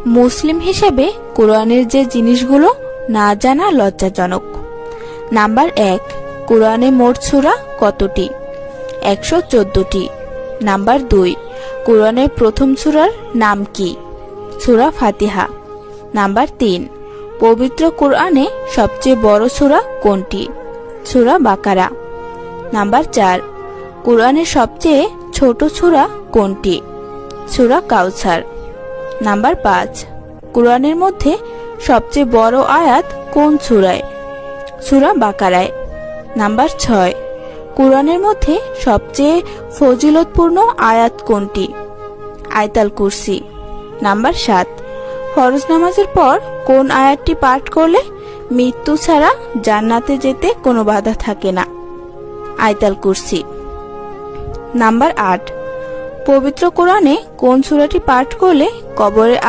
মুসলিম হিসেবে কোরআনের যে জিনিসগুলো না জানা লজ্জাজনক। নাম্বার 1, কোরআনে মোট সূরা কতটি? 114টি। নাম্বার 2, কোরআনের প্রথম সূরার নাম কি? সূরা ফাতিহা। নাম্বার 3, পবিত্র কোরআনে সবচেয়ে বড় সূরা কোনটি? সূরা বাকারা। নাম্বার 4, কোরআনের সবচেয়ে ছোট সূরা কোনটি? সূরা কাউসার। নাম্বার 5, কোরআনের মধ্যে সবচেয়ে বড় আয়াত কোন সূরায়? সূরা বাকারায়। নাম্বার 6, কোরআনের মধ্যে সবচেয়ে ফজিলতপূর্ণ আয়াত কোনটি? আয়াতুল কুরসি। নাম্বার 7, ফরজ নামাজের পর কোন আয়াতটি পাঠ করলে মৃত্যু ছাড়া জান্নাতে যেতে কোনো বাধা থাকে না? আয়াতুল কুরসি। নাম্বার 8, পবিত্র কোরআনে কোন সূরাটি পাঠ করলে কবরের